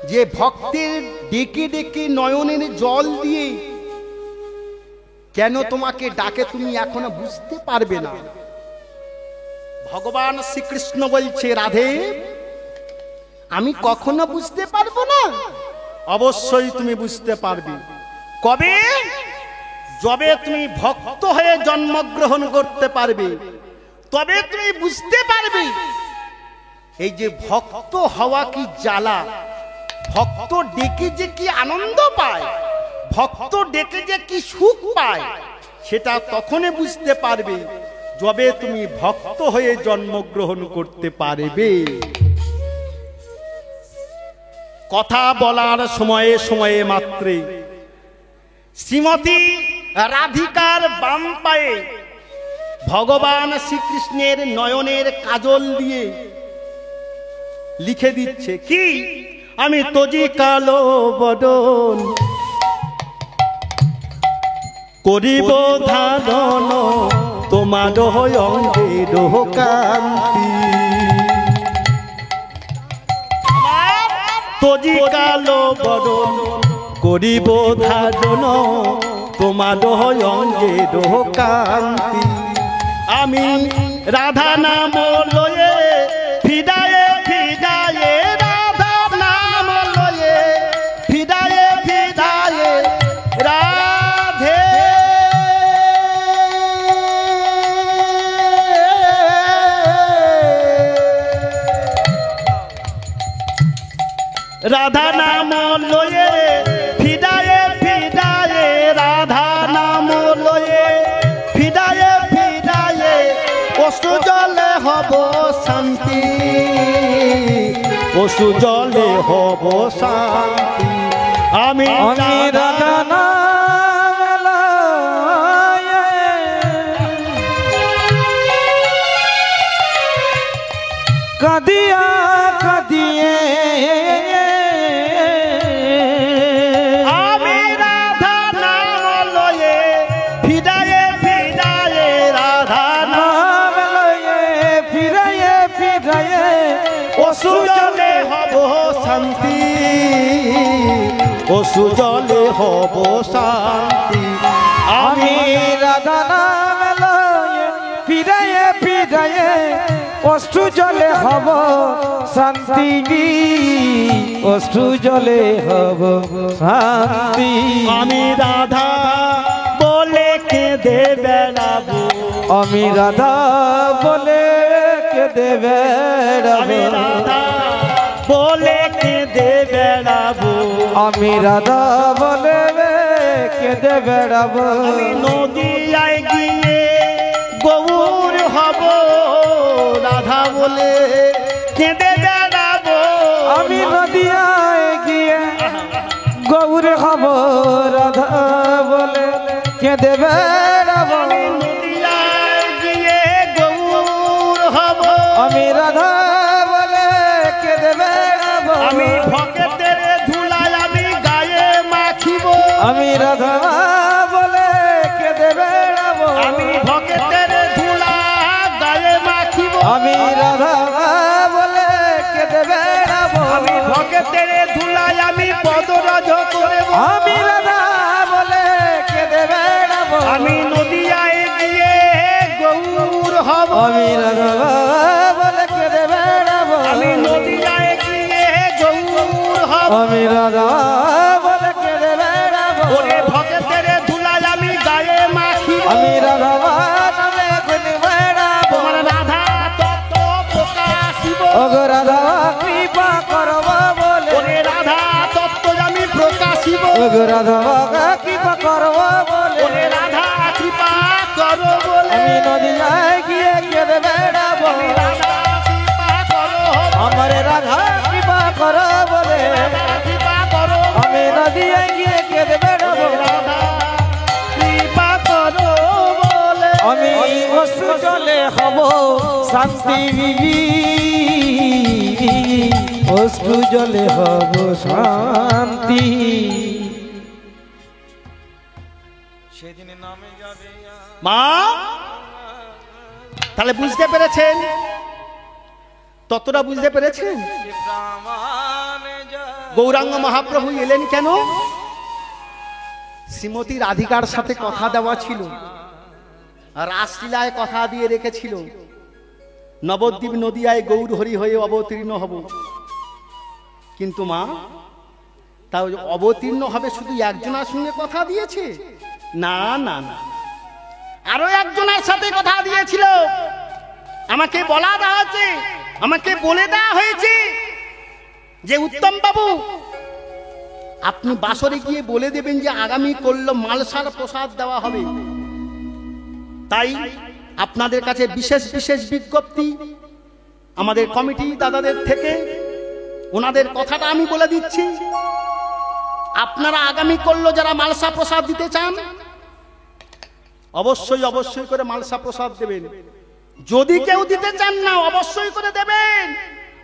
যে ভক্তের ডেকে ডেকে নয়নের জল দিয়ে কেন তোমাকে ডাকে, তুমি এখনো বুঝতে পারবে না। ভগবান শ্রীকৃষ্ণ বলছে, রাধে আমি কখনো বুঝতে পারবো না। অবশ্যই তুমি বুঝতে পারবে। কবে? যবে তুমি ভক্ত হয়ে জন্মগ্রহণ করতে পারবে তবে তুমি বুঝতে পারবে এই যে ভক্ত হওয়া কি জ্বালা, ভক্ত ডেকে যে কি আনন্দ পায়, ভক্ত ডেকে যে কি সুখ পায়, সেটা তখনই বুঝতে পারবে যবে তুমি ভক্ত হয়ে জন্মগ্রহণ করতে পারবে। কথা বলার সময়ে সময়ে মাত্রে শ্রীমতী রাধিকার বাম পায়ে ভগবান শ্রীকৃষ্ণের নয়নের কাজল দিয়ে লিখে দিচ্ছে কি, আমি তোজি কালো বদন করিব ধারণ তোমার অঙ্গের কান্তি। তোজি কালো বদন করিব ধারণ তোমার অঙ্গের কান্তি। আমি রাধা নাম লয়ে ফিদায়ে ফিদায়ে, রাধা নাম লয়ে ফিদায়ে ফিদায়ে রাধে। রাধা নাম লয়ে ফিদায়ে ফিদায়ে, রাধা নাম লয়ে ফিদায়ে ফিদায়ে, পশু জলে হব শান্তি, পশু জলে হব শান্তি। আমি রাধা নাম লয়ে কাঁদিয়া কাঁদিয়ে, আমি রাধা নাম লয়ে ফিদায়ে ফিদায়ে, রাধা নাম অশ্রু জলে হব শান্তি। আমি রাধা নাম লয়ে ফিরায়ে ফিরায়ে অশ্রু জলে হব শান্তি, অশ্রু জলে হব শান্তি। আমি রাধা বলে কেঁদে বেড়াবো, আমি রাধা বলে কেঁদে আমি রাধা বেড়াবো, বলে কেঁদে বেড়াবো, আমি রাধা বলে কেঁদে বেড়াবো। আমি নদিয়ায় গিয়ে গৌর হব, রাধা বলে কেঁদে বেড়াবো। আমি নদিয়ায় গিয়ে গৌর হব, রাধা বলে কেঁদে বেড়াবো। আমি নদিয়ায় গিয়ে গৌর হব, আমি রাধা বলে কেঁদে বেড়াবো। আমি ভক্তের ধুলায় আমি গায়ে মাখিব, আমি রাধা বলে কেঁদে বেড়াবো। আমি ভক্তের ধুলা গায়ে মাখিব, আমি রাধা বলে কেঁদে বেড়াবো। আমি ভক্তের ধুলায় আমি পদরজ করব, আমি রাধা বলে কেঁদে বেড়াবো। আমি নদিয়ায় গিয়ে গৌর হব, আমি রাধা বলে কেঁদে বেড়াবো। আমি নদিয়ায় গিয়ে গৌর হব, আমি রাধা বলে কেঁদে বেড়াবো। ওরে ভক্তের ধুলায় আমি গায়ে মাখিব, আমি রাধা নামে কেঁদে বেড়াবো। তোমার রাধা তত্ত্ব প্রকাশিব, ওগো রাধা কৃপা করব বলে, ওরে রাধা তত্ত্ব আমি প্রকাশিব, ওগো রাধা কৃপা করব বলে, ওরে রাধা কৃপা করো বলে, আমি নদিয়ায় গিয়ে কেঁদে বেড়াবো। আমি রাধা কৃপা করো, আমার রাধা কৃপা কর বলে, রাধা কৃপা করো, আমি নদিয়ায় গিয়ে কেঁদে বেড়াবো। রাধা কৃপা করো বলে, আমি অশ্রু জলে হব শান্তি, অশ্রু জলে হব শান্তি। সেদিন নামে যাবে মা তাহলে বুঝতে পেরেছেন, ততটা বুঝতে পেরেছেন গৌরাঙ্গ মহাপ্রভু এলেন কেন? শ্রীমতী রাধিকার সাথে কথা দেওয়া ছিল, রাসলীলায় কথা দিয়ে রেখেছিল, নবদ্বীপ নদিয়ায় গৌর হরি হয়ে অবতীর্ণ হব। কিন্তু মা তাও অবতীর্ণ হবে শুধু একজনের সঙ্গে কথা দিয়েছে? না না না, আরো একজনের সাথে কথা দিয়েছিল। আমাকে বলা দেওয়া হয়েছে, আমাকে বলে দেওয়া হয়েছে যে উত্তম বাবু আপনি বাসরে গিয়ে বলে দেবেন যে আগামী করল মালসার প্রসাদ দেওয়া হবে। তাই আপনাদের কাছে বিশেষ বিশেষ বিজ্ঞপ্তি আমাদের কমিটি দাদাদের থেকে, ওনাদের কথাটা আমি বলে দিচ্ছি। আপনারা আগামী করল যারা মালসা প্রসাদ দিতে চান অবশ্যই অবশ্যই করে মালসা প্রসাদ দেবেন। যদি কেউ দিতে চান না অবশ্যই করে দেবেন,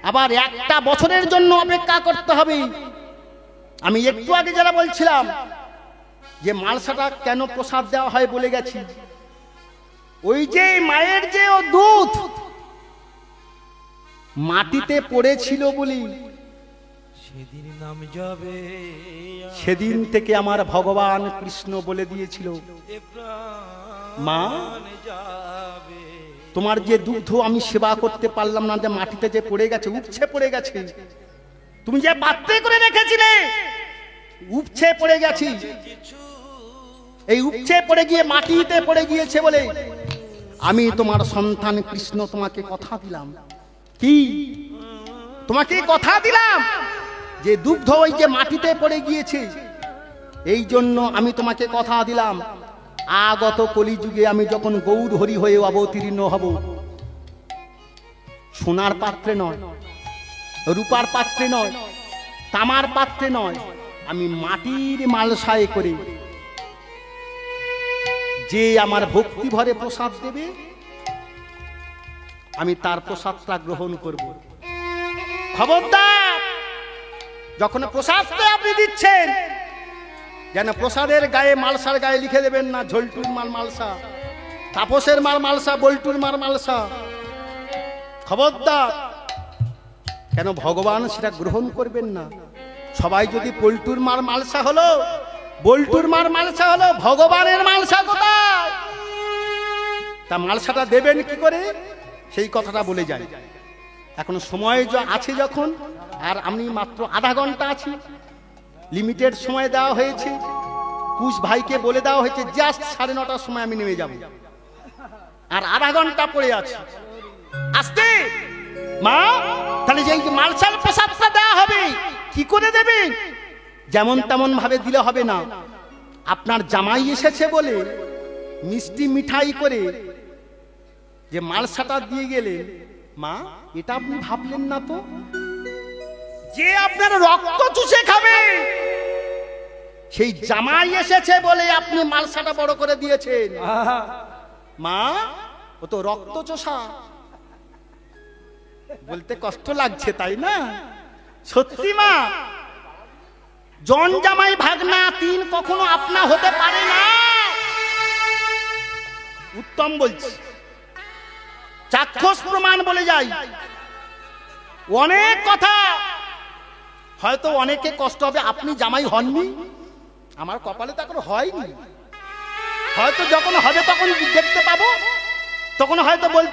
আবার একটা বছরের জন্য অপেক্ষা করতে হবে। আমি একটু আগে যারা বলছিলাম যে মালসাটা কেন প্রসাদ দেওয়া হয় বলে গেছি, ওই যে মায়ের যে ও দুধ মাটিতে পড়েছিল বলি সেদিন নাম যাবে, সেদিন থেকে আমার ভগবান কৃষ্ণ বলে দিয়েছিল, মা তোমার যে দুগ্ধ আমি সেবা করতে পারলাম না, যে মাটিতে যে পড়ে গেছে, উপছে পড়ে গেছে, তুমি যে পাত্রে করে রেখেছিলে উপছে পড়ে গেছি, এই উপছে পড়ে গিয়ে মাটিতে পড়ে গিয়েছে বলে আমি তোমার সন্তান কৃষ্ণ তোমাকে কথা দিলাম। কি তোমাকে কথা দিলাম যে দুগ্ধ ওই যে মাটিতে পড়ে গিয়েছে, এই জন্য আমি তোমাকে কথা দিলাম আগত কলিযুগে আমি যখন গৌর হরি হয়ে অবতীর্ণ হব, সোনার পাত্রে নয়, রূপার পাত্রে নয়, তামার পাত্রে নয়, আমি মাটির মালসায় করে যে আমার ভক্তি ভরে প্রসাদ দেবে আমি তার প্রসাদটা গ্রহণ করব। খবরদার যখন প্রসাদটা আপনি দিচ্ছেন যেন প্রসাদের গায়ে মালসার গায়ে লিখে দেবেন না ঝোলটুর মাল মালসা, তাপসের মাল মালসা, বল্টুর মাল মালসা। খবরদার, কেন ভগবান সেটা গ্রহণ করবেন না। সবাই যদি পল্টুর মার মালসা হলো, বল্টুর মার মালসা হলো, ভগবানের মালসা কোথায়? তা মালসাটা দেবেন কি করে সেই কথাটা বলে যাই। এখন সময় আছে যখন, আর আমি মাত্র আধা ঘন্টা আছি, লিমিটেড সময় দেওয়া হয়েছে। কুশ ভাইকে বলে দেওয়া হয়েছে জাস্ট 9:30টার সময় আমি নেমে যাব, আর আধা ঘন্টা পড়ে আছে। আসতে মা, তাহলে যে মালসার প্রসাদটা দেওয়া হবে কি করে দেবেন? যেমন তেমন ভাবে দিলে হবে না। আপনার জামাই এসেছে বলে মিষ্টি মিঠাই করে যে মালসাটা দিয়ে গেলে, মা এটা আপনি ভাবলেন না তো যে আপনার রক্ত চুষে খাবে সেই জামাই এসেছে বলে আপনি মালসাটা বড় করে দিয়েছেন। মা ও তো রক্ত চোষা। বলতে কষ্ট লাগছে তাই না? সত্যি মা, জন জামাই ভাগনা 3 কখনো আপনা হতে পারে না। উত্তম বলছি, চাক্ষুষ প্রমাণ বলে যাই। অনেক কথা হয়তো অনেকে কষ্ট হবে, আপনি জামাই হননি, আমার কপালে তো এখন হয়নি। হয়তো যখন হবে তখন দেখতে পাবো, তখন হয়তো বলতে